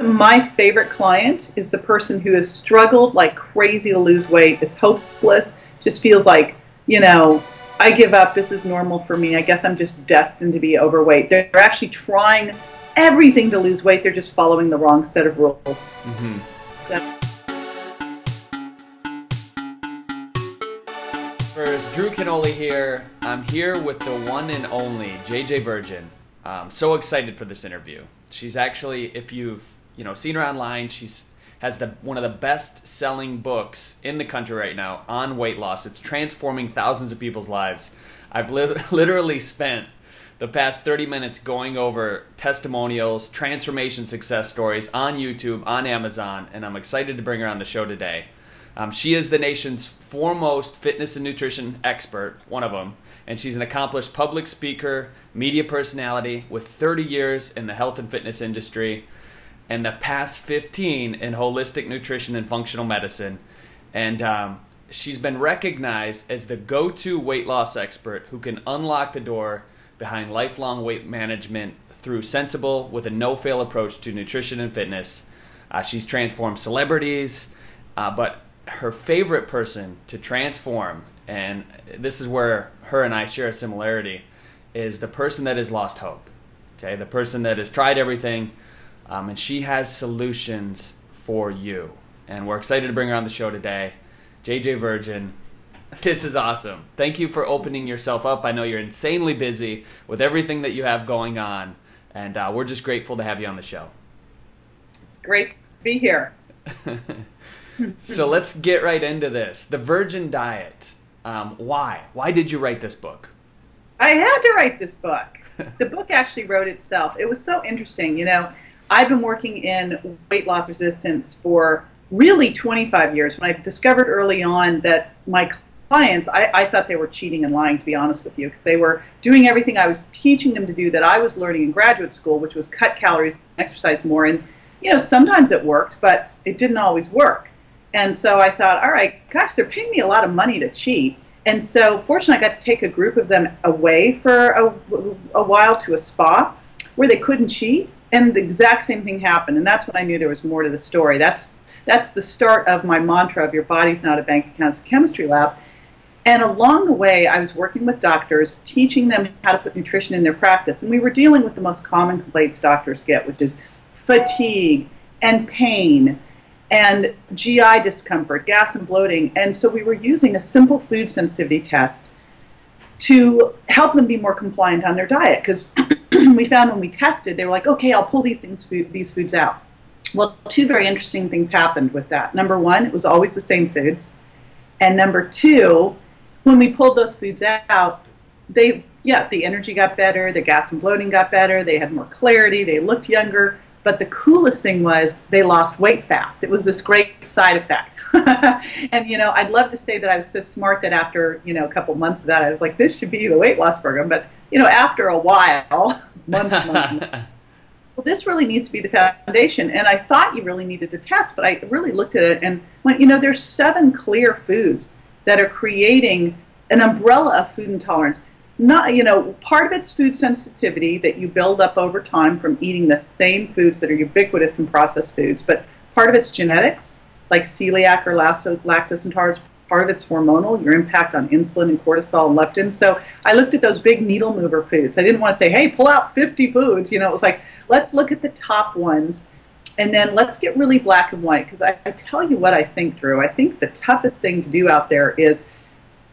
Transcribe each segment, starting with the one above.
My favorite client is the person who has struggled like crazy to lose weight, is hopeless, just feels like, I give up, this is normal for me, I guess I'm just destined to be overweight. They're actually trying everything to lose weight, they're just following the wrong set of rules. So. First, Drew Canole here. I'm here with the one and only JJ Virgin. I'm so excited for this interview. She's actually, if you've seen her online, has one of the best-selling books in the country right now on weight loss. It's transforming thousands of people's lives. I've literally spent the past 30 minutes going over testimonials, transformation success stories on YouTube, on Amazon, and I'm excited to bring her on the show today. She is the nation's foremost fitness and nutrition expert, one of them, and she's an accomplished public speaker, media personality with 30 years in the health and fitness industry and the past 15 in holistic nutrition and functional medicine. And she's been recognized as the go-to weight loss expert who can unlock the door behind lifelong weight management through sensible with a no-fail approach to nutrition and fitness. She's transformed celebrities, but her favorite person to transform, and this is where her and I share a similarity, is the person that has lost hope. Okay, the person that has tried everything, and she has solutions for you. And we're excited to bring her on the show today. JJ Virgin, this is awesome. Thank you for opening yourself up. I know you're insanely busy with everything that you have going on, and we're just grateful to have you on the show. It's great to be here. So let's get right into this. The Virgin Diet. Why? Why did you write this book? I had to write this book. The book actually wrote itself. It was so interesting. I've been working in weight loss resistance for really 25 years. When I discovered early on that my clients, I thought they were cheating and lying, to be honest with you, because they were doing everything I was teaching them to do that I was learning in graduate school, which was cut calories, exercise more. And, sometimes it worked, but it didn't always work. And so I thought, all right, gosh, they're paying me a lot of money to cheat. And so fortunately, I got to take a group of them away for a while to a spa where they couldn't cheat. And the exact same thing happened. And that's when I knew there was more to the story. That's the start of my mantra of your body's not a bank account, it's a chemistry lab. And along the way, I was working with doctors, teaching them how to put nutrition in their practice. And we were dealing with the most common complaints doctors get, which is fatigue and pain and GI discomfort, gas and bloating. And so we were using a simple food sensitivity test to help them be more compliant on their diet. Because we found when we tested, they were like, okay, I'll pull these foods out. Well, two very interesting things happened with that. Number one, it was always the same foods. And number two, when we pulled those foods out, the energy got better, the gas and bloating got better, they had more clarity, they looked younger. But the coolest thing was they lost weight fast. It was this great side effect. And, I'd love to say that I was so smart that after, a couple months of that, I was like, this should be the weight loss program. But, after a while, months, well, this really needs to be the foundation. And I thought you really needed to test, but I really looked at it and went, there's 7 clear foods that are creating an umbrella of food intolerance. Not, part of it's food sensitivity that you build up over time from eating the same foods that are ubiquitous in processed foods, but part of it's genetics, like celiac or lactose intolerance. Part of it's hormonal, your impact on insulin and cortisol and leptin. So I looked at those big needle mover foods. I didn't want to say, hey, pull out 50 foods. It was like, let's look at the top ones, and then let's get really black and white. Because I tell you what I think, Drew. I think the toughest thing to do out there is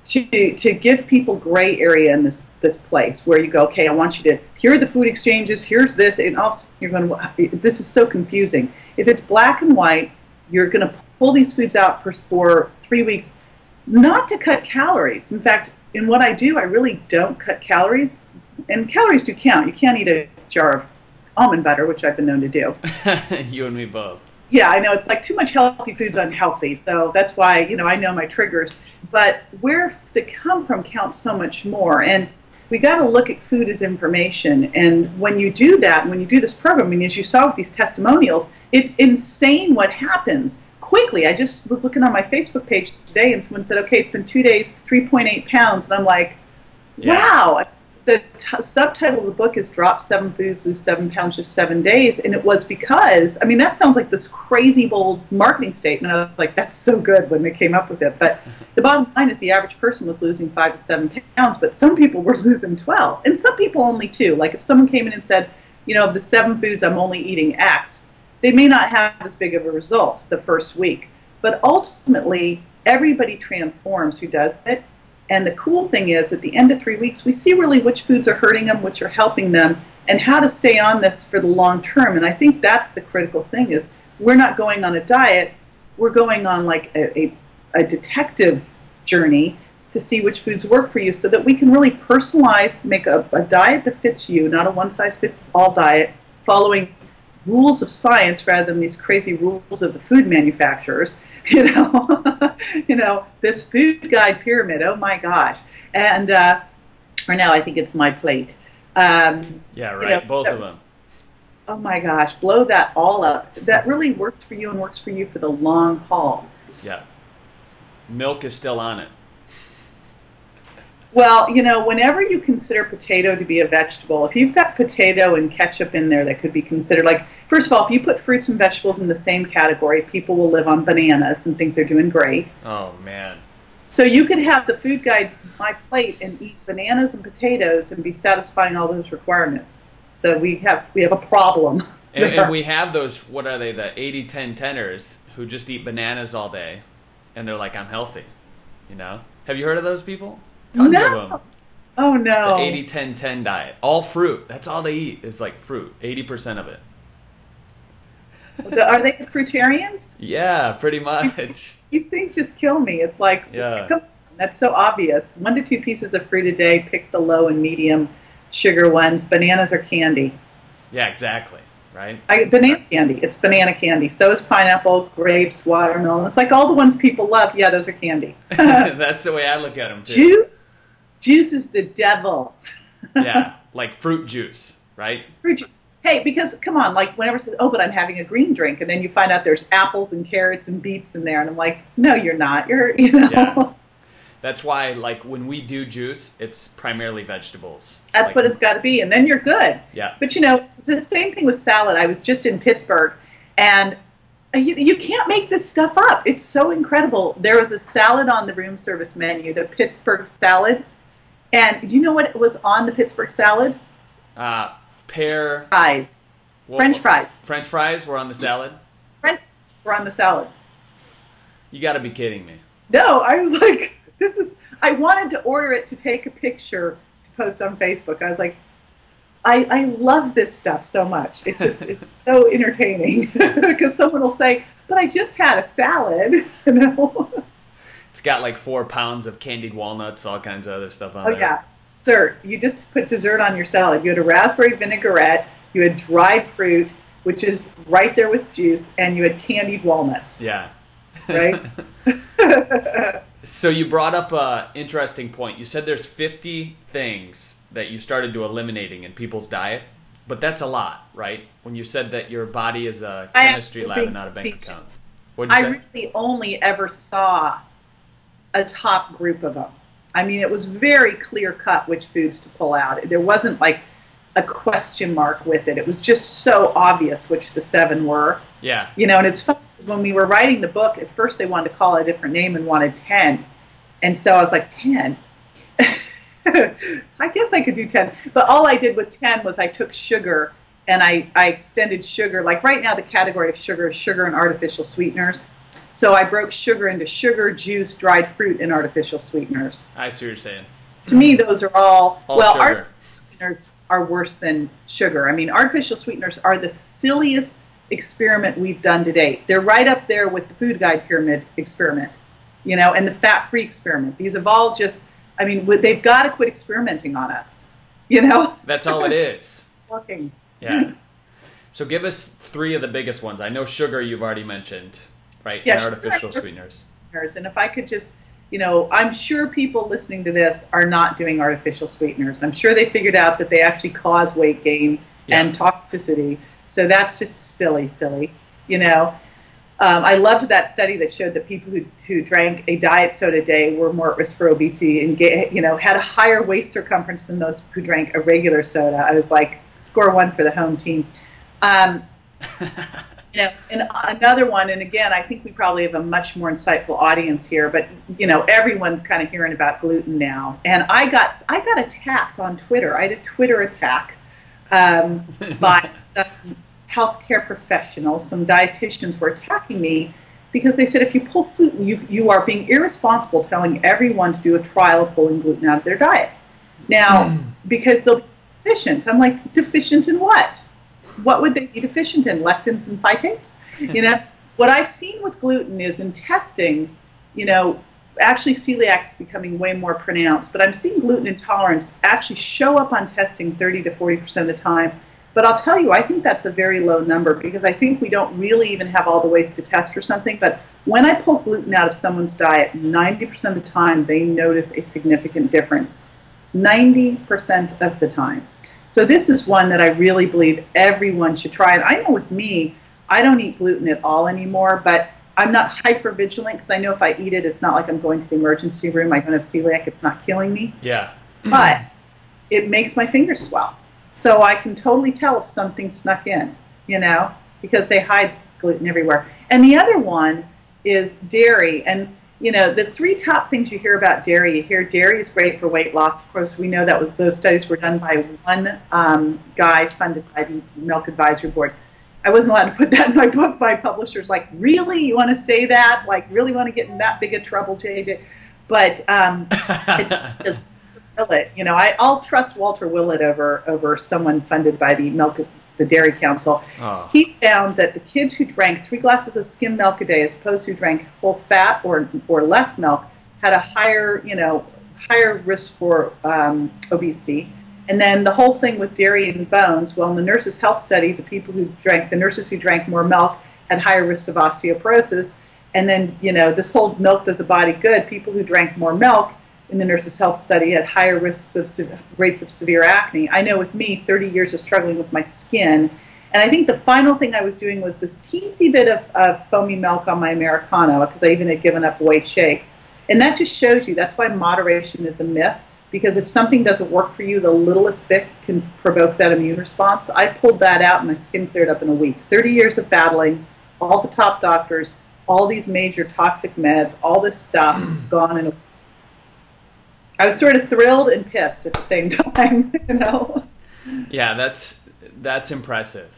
to give people gray area in this place where you go, okay, I want you to, here are the food exchanges, here's this, and also you're going to, this is so confusing. If it's black and white, you're going to pull these foods out for 3 weeks, not to cut calories. In fact, in what I do, I really don't cut calories, and calories do count. You can't eat a jar of almond butter, which I've been known to do. You and me both. Yeah, I know, it's like too much healthy food's unhealthy, so that's why, I know my triggers. But where they come from counts so much more, and we got to look at food as information. And when you do that, when you do this program, and as you saw with these testimonials, it's insane what happens quickly. I just was looking on my Facebook page today, and someone said, okay, it's been 2 days, 3.8 pounds, and I'm like, wow, the subtitle of the book is Drop 7 Foods, Lose 7 Pounds, Just 7 Days. And it was because, I mean, that sounds like this crazy bold marketing statement. I was like, that's so good when they came up with it. But the bottom line is the average person was losing 5 to 7 pounds, but some people were losing 12. And some people only 2. Like if someone came in and said, you know, of the 7 foods, I'm only eating X, they may not have as big of a result the first week. But ultimately, everybody transforms who does it. And the cool thing is, at the end of 3 weeks, we see really which foods are hurting them, which are helping them, and how to stay on this for the long term. And I think that's the critical thing is we're not going on a diet. We're going on like a detective journey to see which foods work for you so that we can really personalize, make a diet that fits you, not a one-size-fits-all diet, following rules of science rather than these crazy rules of the food manufacturers. You know, this food guide pyramid, oh my gosh. And, or now I think it's My Plate. Yeah, right, both of them. Oh my gosh, blow that all up. That really works for you and works for you for the long haul. Yeah. Milk is still on it. Well, you know, whenever you consider potato to be a vegetable, if you've got potato and ketchup in there that could be considered, like, first of all, if you put fruits and vegetables in the same category, people will live on bananas and think they're doing great. Oh, man. So you could have the food guide My Plate and eat bananas and potatoes and be satisfying all those requirements. So we have a problem. And we have those, what are they, the 80-10-10ers who just eat bananas all day, and they're like, I'm healthy, you know? Have you heard of those people? Tons of them. Oh, no. The 80-10-10 diet. All fruit. That's all they eat is like fruit. 80% of it. Are they fruitarians? Yeah, pretty much. These things just kill me. It's like, yeah. Come on, that's so obvious. 1 to 2 pieces of fruit a day. Pick the low and medium sugar ones. Bananas are candy. Yeah, exactly. Right? Banana candy. It's banana candy. So is pineapple, grapes, watermelon. It's like all the ones people love. Yeah, those are candy. That's the way I look at them, too. Juice? Juice is the devil. Yeah, like fruit juice, right? Fruit juice. Hey, because, come on, like, whenever it says, oh, but I'm having a green drink, and then you find out there's apples and carrots and beets in there, and I'm like, no, you're not. You're, you know. Yeah. That's why, like, when we do juice, it's primarily vegetables. That's like, what it's got to be, and then you're good. Yeah. But, you know, it's the same thing with salad. I was just in Pittsburgh, and you can't make this stuff up. It's so incredible. There was a salad on the room service menu, the Pittsburgh salad, and do you know what was on the Pittsburgh salad? Pear. Fries. French fries. French fries were on the salad? French were on the salad. You got to be kidding me. No, I was like... I wanted to order it to take a picture to post on Facebook. I was like, I love this stuff so much. It's just, it's so entertaining because someone will say, but I just had a salad, you know. It's got like 4 pounds of candied walnuts, all kinds of other stuff on there. Oh yeah, dessert. You just put dessert on your salad. You had a raspberry vinaigrette, you had dried fruit, which is right there with juice, and you had candied walnuts. Yeah. Right? So you brought up an interesting point. You said there's 50 things that you started to eliminating in people's diet, but that's a lot, right? When you said that your body is a chemistry lab and not a bank account. What'd you say? I really only ever saw a top group of them. I mean, it was very clear cut which foods to pull out. There wasn't like a question mark with it. It was just so obvious which the 7 were. Yeah. You know, and it's funny because when we were writing the book, at first they wanted to call it a different name and wanted 10. And so I was like, 10? I guess I could do 10. But all I did with 10 was I took sugar and I extended sugar. Like right now the category of sugar is sugar and artificial sweeteners. So I broke sugar into sugar, juice, dried fruit, and artificial sweeteners. I see what you're saying. To me, those are all well, sugar. Artificial sweeteners are worse than sugar. I mean, artificial sweeteners are the silliest experiment we've done to date. They're right up there with the food guide pyramid experiment, you know, and the fat-free experiment. These have all just, I mean, they've got to quit experimenting on us, you know? That's all it is. Working. Yeah. So give us 3 of the biggest ones. I know sugar you've already mentioned, right? Yeah, and artificial sweeteners. And if I could just, you know, I'm sure people listening to this are not doing artificial sweeteners. I'm sure they figured out that they actually cause weight gain and toxicity. So that's just silly, you know. I loved that study that showed that people who drank a diet soda a day were more at risk for obesity and had a higher waist circumference than those who drank a regular soda. I was like, score one for the home team. And another one, and again, I think we probably have a much more insightful audience here, but everyone's kind of hearing about gluten now. And I got attacked on Twitter. I had a Twitter attack by healthcare professionals. Some dietitians were attacking me because they said if you pull gluten, you are being irresponsible telling everyone to do a trial of pulling gluten out of their diet. Now, because they'll be deficient. I'm like, deficient in what? What would they be deficient in? Lectins and phytates? What I've seen with gluten is in testing, actually celiac is becoming way more pronounced, but I'm seeing gluten intolerance actually show up on testing 30 to 40% of the time. But I'll tell you, I think that's a very low number because I think we don't really even have all the ways to test for something. But when I pull gluten out of someone's diet, 90% of the time they notice a significant difference. 90% of the time. So this is one that I really believe everyone should try. And I know with me, I don't eat gluten at all anymore, but I'm not hyper vigilant because I know if I eat it, it's not like I'm going to the emergency room. I don't have celiac. It's not killing me. Yeah. But it makes my fingers swell. So I can totally tell if something snuck in, because they hide gluten everywhere. And the other one is dairy. And, the three top things you hear about dairy, you hear dairy is great for weight loss. Of course, we know those studies were done by one guy funded by the Milk Advisory Board. I wasn't allowed to put that in my book. My publisher's like, really? You want to say that? Like, really want to get in that big of trouble, JJ? But it's just Willett. I'll trust Walter Willett over someone funded by the Dairy Council. Oh. He found that the kids who drank 3 glasses of skim milk a day, as opposed to who drank full fat or less milk, had a higher risk for obesity. And then the whole thing with dairy and bones. Well, in the Nurses' Health Study, the nurses who drank more milk had higher risks of osteoporosis. And then this whole milk does a body good. People who drank more milk in the Nurses' Health Study had higher risks of rates of severe acne. I know with me, 30 years of struggling with my skin, and I think the final thing I was doing was this teensy bit of foamy milk on my Americano, because I even had given up white shakes. And that just shows you, that's why moderation is a myth, because if something doesn't work for you, the littlest bit can provoke that immune response. I pulled that out and my skin cleared up in a week. 30 years of battling, all the top doctors, all these major toxic meds, all this stuff gone in a week. I was sort of thrilled and pissed at the same time, Yeah, that's impressive.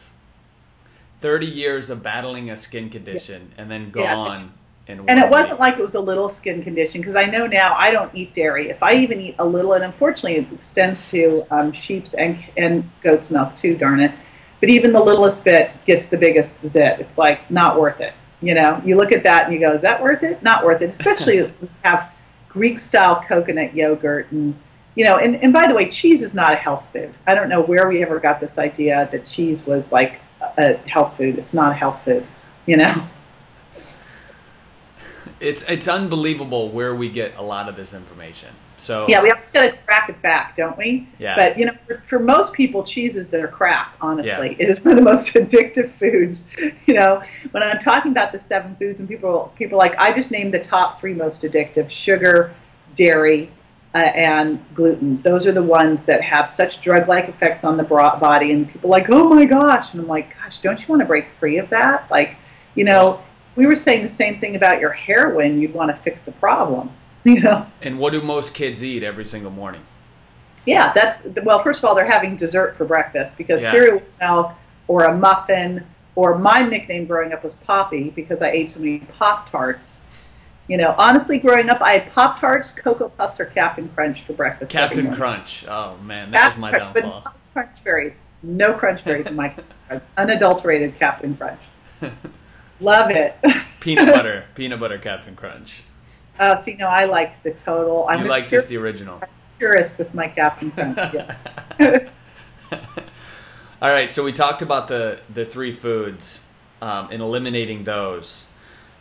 30 years of battling a skin condition and then gone in 1 And it week. wasn't like it was a little skin condition, because I know now I don't eat dairy. If I even eat a little, and unfortunately it extends to sheep's and goat's milk too, darn it. But even the littlest bit gets the biggest zit. It's like, not worth it. You look at that and you go, is that worth it? Not worth it, especially if we have Greek-style coconut yogurt, and and by the way, cheese is not a health food. I don't know where we ever got this idea that cheese was like a health food. It's not a health food, It's unbelievable where we get a lot of this information. So yeah, we have to crack it back, don't we? Yeah. But for most people, cheese is their crack. Honestly, It is one of the most addictive foods. When I'm talking about the 7 foods, and people are like, I just named the top 3 most addictive: sugar, dairy, and gluten. Those are the ones that have such drug-like effects on the body. And people are like, oh my gosh, and I'm like, gosh, don't you want to break free of that? Like, if we were saying the same thing about your heroin, you'd want to fix the problem. And what do most kids eat every single morning? Yeah, first of all, they're having dessert for breakfast, because cereal with milk or a muffin, or my nickname growing up was Poppy because I ate so many Pop-Tarts. Honestly, growing up, I had Pop-Tarts, Cocoa Puffs, or Captain Crunch for breakfast. Captain Crunch. Oh, man, that was my downfall. But Crunch Berries. No Crunch Berries in my Captain Crunch. Unadulterated Captain Crunch. Love it. Peanut butter Captain Crunch. See, no, I liked the total. You like just the original. I'm purist with my Captain Crunch. Yeah. All right, so we talked about the 3 foods and eliminating those.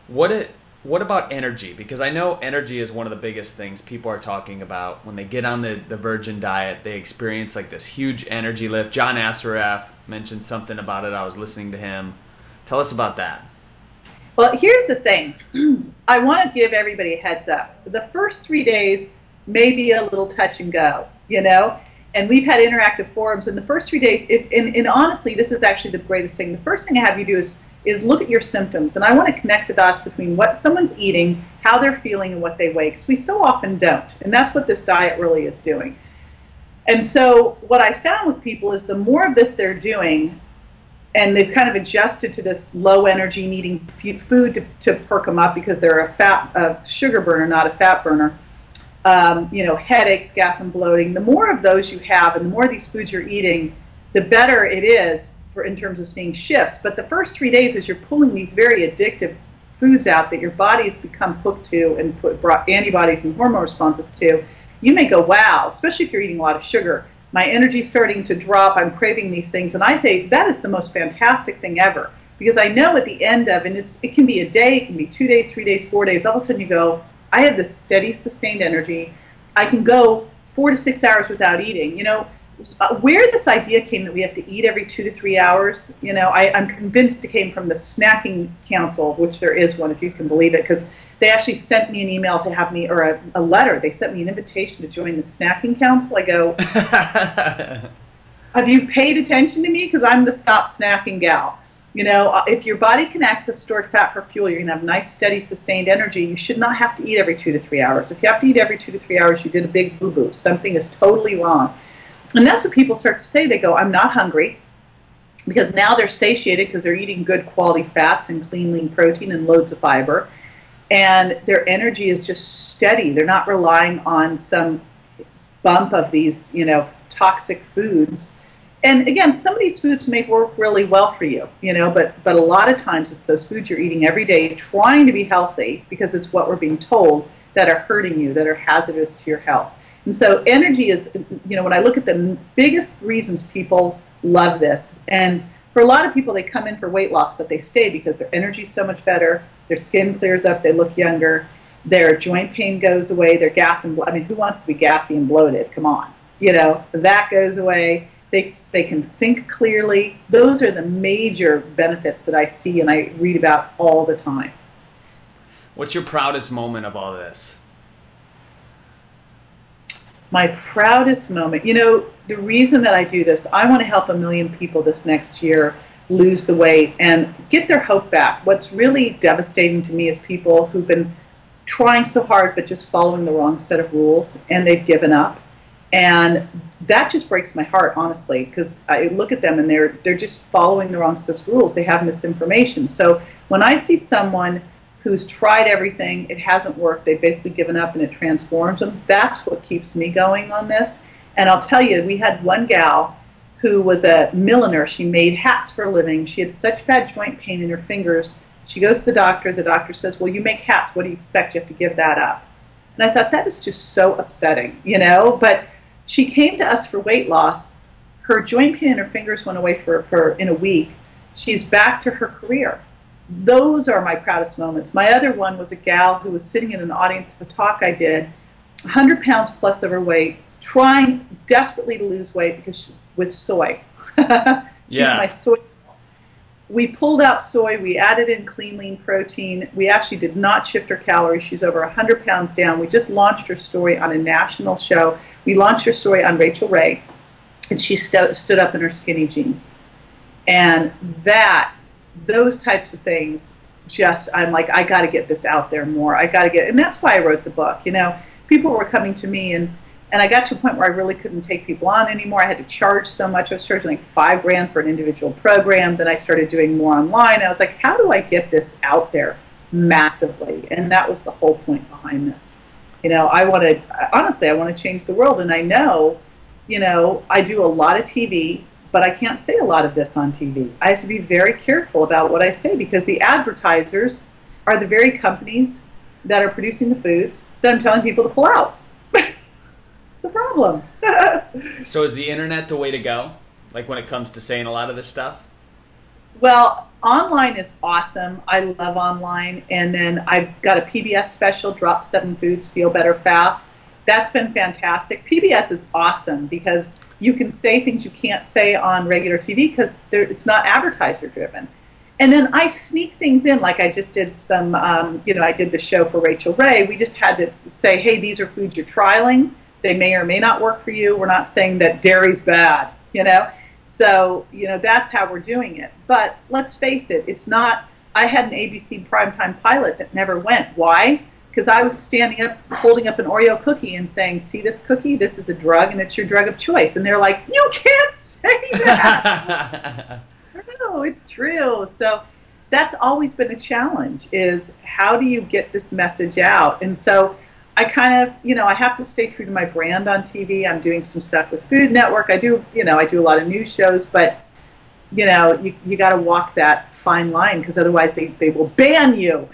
What about energy? Because I know energy is one of the biggest things people are talking about. When they get on the Virgin diet, they experience like this huge energy lift. John Assaraf mentioned something about it. I was listening to him. Tell us about that. Well, here's the thing. I want to give everybody a heads up. The first 3 days may be a little touch and go, you know? And we've had interactive forums. In the first 3 days, and honestly, this is actually the greatest thing. The first thing I have you do is look at your symptoms. And I want to connect the dots between what someone's eating, how they're feeling, and what they weigh. Because we so often don't. And that's what this diet really is doing. And so what I found with people is the more of this they're doing, and they've kind of adjusted to this low energy, needing food to perk them up because they're a sugar burner, not a fat burner. You know, headaches, gas, and bloating. The more of those you have, and the more of these foods you're eating, the better it is in terms of seeing shifts. But the first 3 days, as you're pulling these very addictive foods out that your body has become hooked to and brought antibodies and hormone responses to, you may go, wow, especially if you're eating a lot of sugar. My energy's starting to drop, I'm craving these things, and I think that is the most fantastic thing ever. Because I know at the end of, and it can be a day, it can be 2 days, 3 days, 4 days, all of a sudden you go, I have this steady, sustained energy. I can go 4 to 6 hours without eating. You know, where this idea came that we have to eat every 2 to 3 hours, you know, I'm convinced it came from the Snacking Council, which there is one, if you can believe it, because they actually sent me an email to have me, or a letter. They sent me an invitation to join the Snacking Council. I go, have you paid attention to me? Because I'm the Stop Snacking gal. You know, if your body can access stored fat for fuel, you're going to have nice, steady, sustained energy. You should not have to eat every 2 to 3 hours. If you have to eat every 2 to 3 hours, you did a big boo-boo. Something is totally wrong. And that's what people start to say. They go, I'm not hungry, because now they're satiated because they're eating good quality fats and clean, lean protein and loads of fiber. And their energy is just steady. They're not relying on some bump of these, you know, toxic foods. And again, some of these foods may work really well for you, you know, but a lot of times it's those foods you're eating every day trying to be healthy because it's what we're being told that are hurting you, that are hazardous to your health. And so energy is, you know, when I look at the biggest reasons people love this, and for a lot of people, they come in for weight loss, but they stay because their energy is so much better, their skin clears up, they look younger, their joint pain goes away, their gas and I mean, who wants to be gassy and bloated? Come on. You know, that goes away. They can think clearly. Those are the major benefits that I see and I read about all the time. What's your proudest moment of all this? My proudest moment, you know, the reason that I do this, I want to help 1 million people this next year lose the weight and get their hope back. What's really devastating to me is people who've been trying so hard but just following the wrong set of rules and they've given up. And that just breaks my heart, honestly, because I look at them and they're just following the wrong set of rules. They have misinformation. So when I see someone who's tried everything, it hasn't worked, they've basically given up and it transforms them, that's what keeps me going on this. And I'll tell you, we had one gal who was a milliner. She made hats for a living. She had such bad joint pain in her fingers. She goes to the doctor says, well, you make hats, what do you expect? You have to give that up. And I thought, that is just so upsetting, you know? But she came to us for weight loss. Her joint pain in her fingers went away for in a week. She's back to her career. Those are my proudest moments. My other one was a gal who was sitting in an audience of a talk I did, 100 pounds plus overweight, trying desperately to lose weight because with soy. She's my soy. We pulled out soy. We added in clean, lean protein. We actually did not shift her calories. She's over 100 pounds down. We just launched her story on a national show. We launched her story on Rachel Ray, and she stood up in her skinny jeans. And those types of things, I'm like, I got to get this out there more. I got to get, and that's why I wrote the book. You know, people were coming to me, and I got to a point where I really couldn't take people on anymore. I had to charge so much. I was charging like $5 grand for an individual program. Then I started doing more online. I was like, how do I get this out there massively? And that was the whole point behind this. You know, honestly, I want to change the world. And I know, you know, I do a lot of TV, but I can't say a lot of this on TV. I have to be very careful about what I say because the advertisers are the very companies that are producing the foods that I'm telling people to pull out. It's a problem. So is the internet the way to go? Like when it comes to saying a lot of this stuff? Well, online is awesome. I love online. And then I've got a PBS special, Drop 7 Foods, Feel Better Fast. That's been fantastic. PBS is awesome because you can say things you can't say on regular TV because it's not advertiser driven. And then I sneak things in, like I just did some, I did the show for Rachel Ray. We just had to say, hey, these are foods you're trialing. They may or may not work for you. We're not saying that dairy's bad, So, that's how we're doing it. But let's face it, it's not, I had an ABC primetime pilot that never went. Why? Because I was standing up, holding up an Oreo cookie and saying, see this cookie? This is a drug, and it's your drug of choice. And they're like, you can't say that. No, it's true. So that's always been a challenge, is how do you get this message out? And so I kind of, I have to stay true to my brand on TV. I'm doing some stuff with Food Network. I do a lot of news shows, but, you got to walk that fine line, because otherwise they will ban you.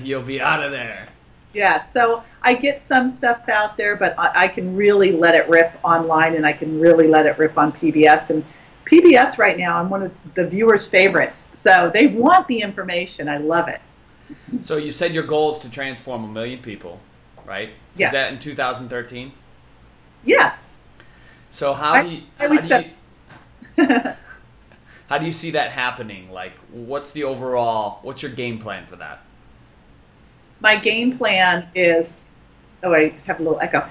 You'll be out of there. Yeah, so I get some stuff out there, but I can really let it rip online, and I can really let it rip on PBS. And PBS right now, I'm one of the viewers' favorites. So they want the information. I love it. So you said your goal is to transform 1 million people, right? Yes. Is that in 2013? Yes. So how do you see that happening? Like, what's your game plan for that? My game plan is, I just have a little echo.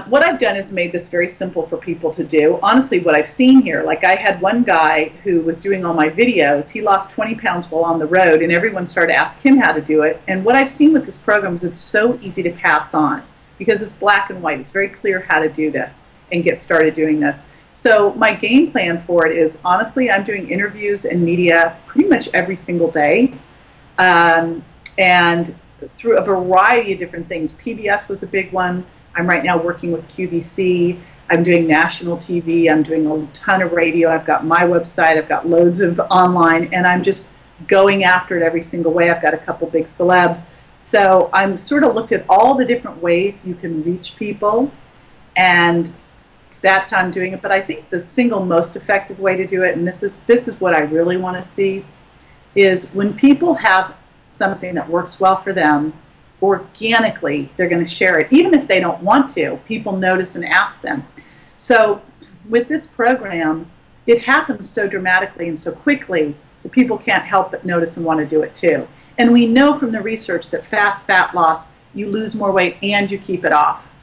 What I've done is made this very simple for people to do. Honestly, what I've seen here, like I had one guy who was doing all my videos. He lost 20 pounds while on the road, and everyone started to ask him how to do it. And what I've seen with this program is it's so easy to pass on, because it's black and white. It's very clear how to do this and get started doing this. So my game plan for it is, honestly, I'm doing interviews and media pretty much every single day. And through a variety of different things. PBS was a big one. I'm right now working with QVC. I'm doing national TV. I'm doing a ton of radio. I've got my website. I've got loads of online, and I'm just going after it every single way. I've got a couple big celebs. So I'm sort of looked at all the different ways you can reach people, and that's how I'm doing it. But I think the single most effective way to do it, and this is what I really want to see, is when people have something that works well for them, organically they're going to share it. Even if they don't want to, people notice and ask them. So with this program, it happens so dramatically and so quickly that people can't help but notice and want to do it too. And we know from the research that fast fat loss, you lose more weight and you keep it off.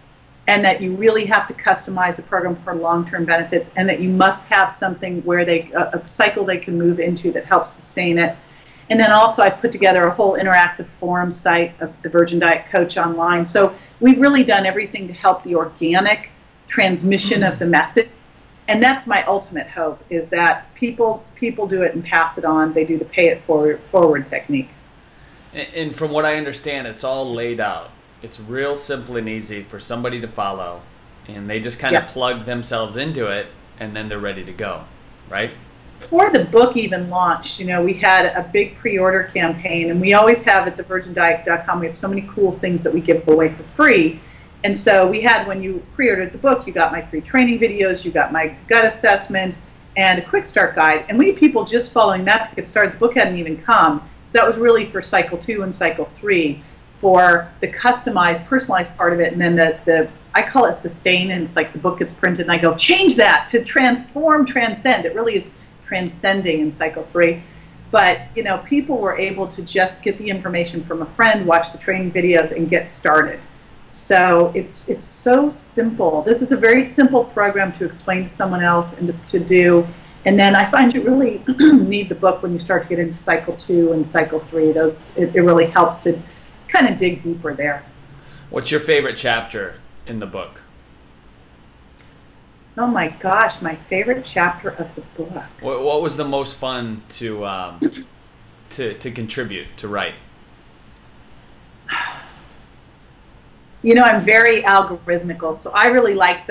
And that you really have to customize a program for long-term benefits, and that you must have something where a cycle they can move into that helps sustain it. And then also I've put together a whole interactive forum site of the Virgin Diet Coach online. So we've really done everything to help the organic transmission of the message. And that's my ultimate hope, is that people do it and pass it on. They do the pay it forward technique. And from what I understand, it's all laid out. It's real simple and easy for somebody to follow. And they just kind of plug themselves into it, and then they're ready to go, right? Before the book even launched, we had a big pre-order campaign, and we always have at thevirgindiet.com, we have so many cool things that we give away for free. And so we had, when you pre-ordered the book, you got my free training videos, you got my gut assessment, and a quick start guide. And we had people just following that to get started. The book hadn't even come. So that was really for cycle 2 and cycle 3, for the customized, personalized part of it. And then I call it sustain, and it's like the book gets printed, and I go, change that to transform, transcend. It really is transcending in cycle 3. But people were able to just get the information from a friend, watch the training videos, and get started. So it's so simple. This is a very simple program to explain to someone else and to do. And then I find you really need the book when you start to get into cycle 2 and cycle 3. It really helps to kind of dig deeper there. What's your favorite chapter in the book? Oh my gosh, my favorite chapter of the book. What was the most fun to contribute, to write? I'm very algorithmical, so I really like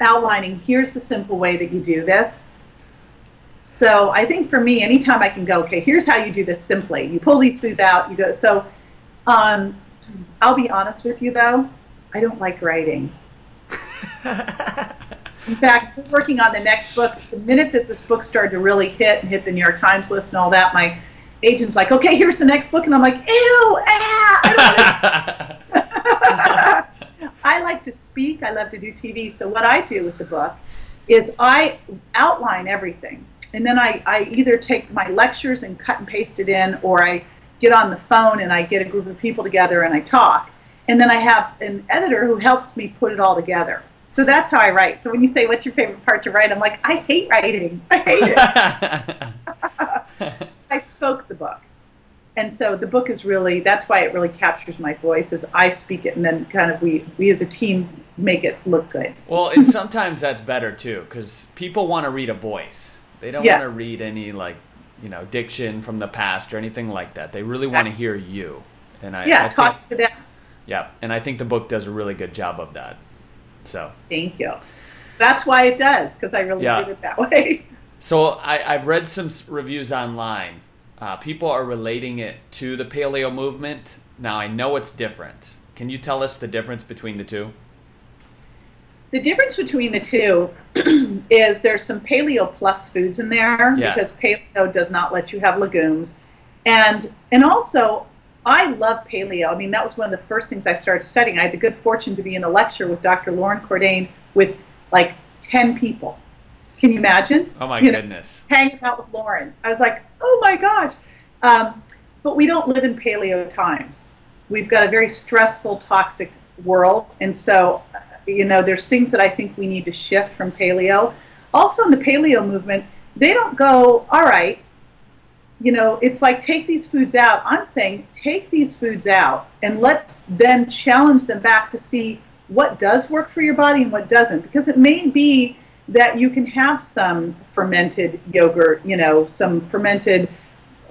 outlining, here's the simple way that you do this. So I think for me, anytime I can go, okay, here's how you do this simply. You pull these foods out, you go. So I'll be honest with you though, I don't like writing. In fact, we're working on the next book. The minute that this book started to really hit and hit the New York Times list and all that, my agent's like, okay, here's the next book. And I'm like, ew, I like to speak. I love to do TV. So what I do with the book is I outline everything. and then I either take my lectures and cut and paste it in, or I get on the phone and I get a group of people together and I talk. And then I have an editor who helps me put it all together. So that's how I write. So when you say, what's your favorite part to write? I'm like, I hate writing. I hate it. I spoke the book. And so the book is really, that's why it really captures my voice, is I speak it, and then kind of we as a team make it look good. Well, and sometimes that's better too, because people want to read a voice. They don't want to read any, like, you know, diction from the past or anything like that. They really want to hear you. And I talk to them. Yeah, and I think the book does a really good job of that. So thank you. That's why it does, because I really do it that way. So I've read some reviews online. People are relating it to the paleo movement. Now, I know it's different. Can you tell us the difference between the two? The difference between the two is there's some paleo plus foods in there, because paleo does not let you have legumes. And also, I love paleo. I mean, that was one of the first things I started studying. I had the good fortune to be in a lecture with Dr. Lauren Cordain with like 10 people. Can you imagine? Oh my goodness. Hanging out with Lauren. I was like, oh my gosh. But we don't live in paleo times. We've got a very stressful, toxic world. And so, you know, there's things that I think we need to shift from paleo. Also in the paleo movement, they don't go, all right, you know, it's like, take these foods out. I'm saying take these foods out and let's then challenge them back to see what does work for your body and what doesn't. Because it may be that you can have some fermented yogurt, you know, some fermented,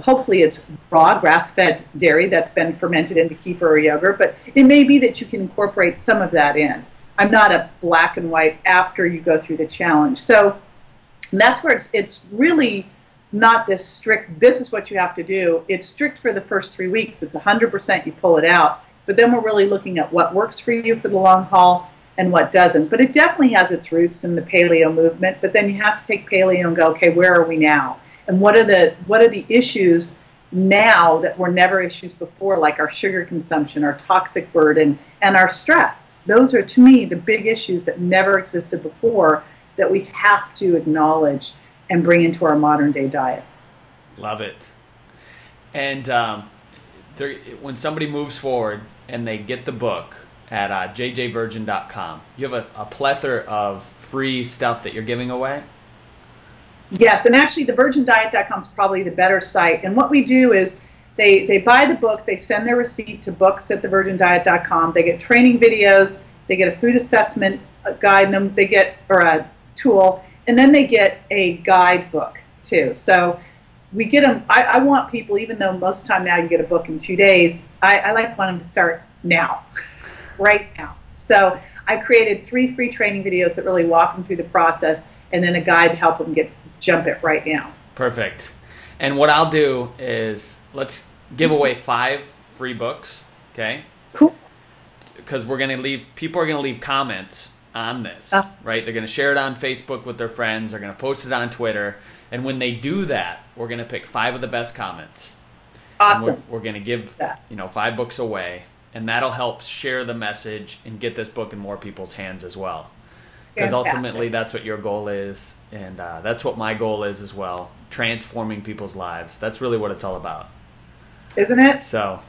hopefully it's raw grass-fed dairy that's been fermented into kefir or yogurt, but it may be that you can incorporate some of that in. I'm not a black and white after you go through the challenge. So that's where it's really not this strict, this is what you have to do. It's strict for the first 3 weeks. It's 100% you pull it out. But then we're really looking at what works for you for the long haul and what doesn't. But it definitely has its roots in the paleo movement. But then you have to take paleo and go, okay, where are we now? And what are the issues now that were never issues before, like our sugar consumption, our toxic burden, and our stress? Those are, to me, the big issues that never existed before that we have to acknowledge and bring into our modern day diet. Love it. And when somebody moves forward and they get the book at jjvirgin.com, you have a plethora of free stuff that you're giving away? Yes, and actually thevirgindiet.com is probably the better site. And what we do is they buy the book, they send their receipt to books@thevirgindiet.com, they get training videos, they get a food assessment guide, and they get, or a tool, and then they get a guidebook too. So we get them. I want people, even though most of the time now you get a book in 2 days, I want them to start now, right now. So I created 3 free training videos that really walk them through the process, and then a guide to help them jump it right now. Perfect. And what I'll do is let's give away 5 free books, okay? Cool. Because people are gonna leave comments on this, right? They're going to share it on Facebook with their friends. They're going to post it on Twitter. And when they do that, we're going to pick 5 of the best comments. Awesome. We're going to give 5 books away. And that'll help share the message and get this book in more people's hands as well. Because ultimately, that's what your goal is. And that's what my goal is as well. Transforming people's lives. That's really what it's all about. Isn't it? So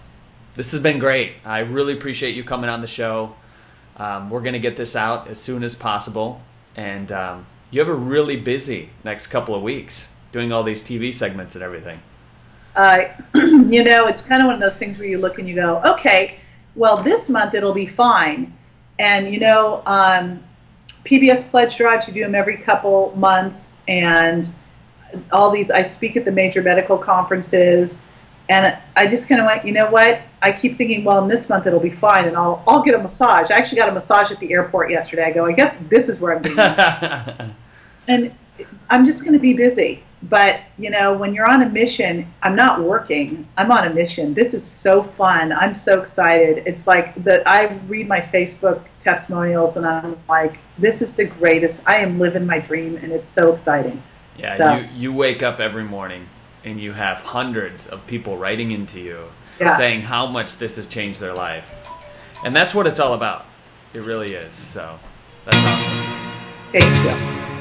this has been great. I really appreciate you coming on the show. We're going to get this out as soon as possible. And you have a really busy next couple of weeks doing all these TV segments and everything. You know, it's kind of one of those things where you look and you go, okay, well, this month it'll be fine. And, you know, PBS pledge drives, you do them every couple months. And all these, I speak at the major medical conferences. And I just kind of went, you know what? I keep thinking, well, in this month it'll be fine, and I'll get a massage. I actually got a massage at the airport yesterday. I go, I guess this is where I'm going. And I'm just going to be busy. But, you know, when you're on a mission, I'm not working. I'm on a mission. This is so fun. I'm so excited. It's like I read my Facebook testimonials, and I'm like, this is the greatest. I am living my dream, and it's so exciting. Yeah, so. You wake up every morning, and you have hundreds of people writing into you saying how much this has changed their life. And that's what it's all about. It really is. So that's awesome. Thank you.